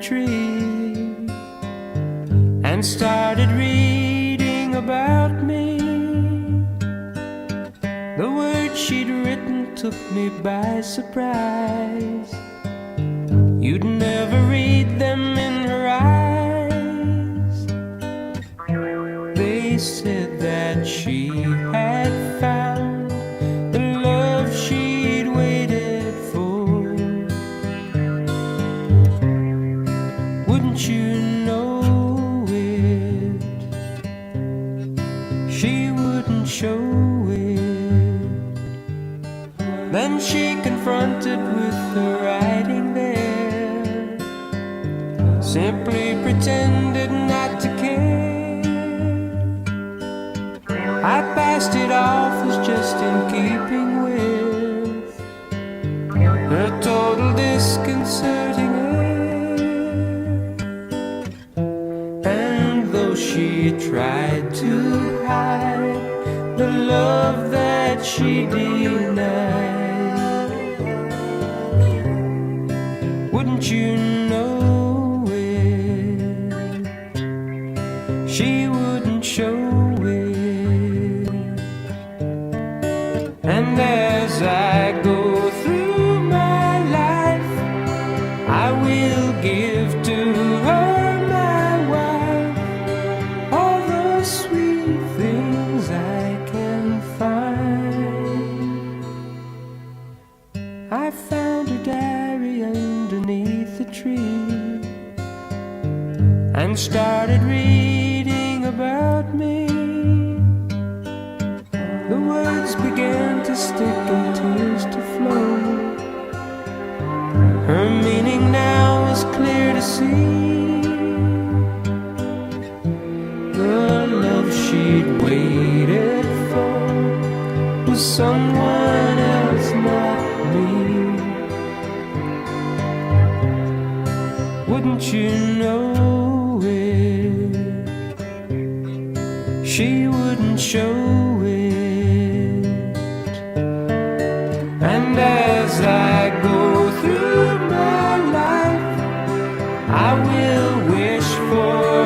tree and started reading about me. The words she'd written took me by surprise. You'd never read them in her eyes. They said that she had found the love she'd waited for. Wouldn't you know it? She wouldn't show it. Then she confronted with the writing there, simply pretended not to care. I passed it off as just in keeping with her total disconcerting air. And though she tried to hide the love that she denied, wouldn't you know it? She wouldn't show it. And as I go through my life, I will give to her, my wife, all the sweet things I can find. I found her diary underneath the tree and started reading about me. The words began to stick and tears to flow. Her meaning now was clear to see. The love she'd waited for was someone else, not me. Wouldn't you know it? She wouldn't show it. And as I go through my life, I will wish for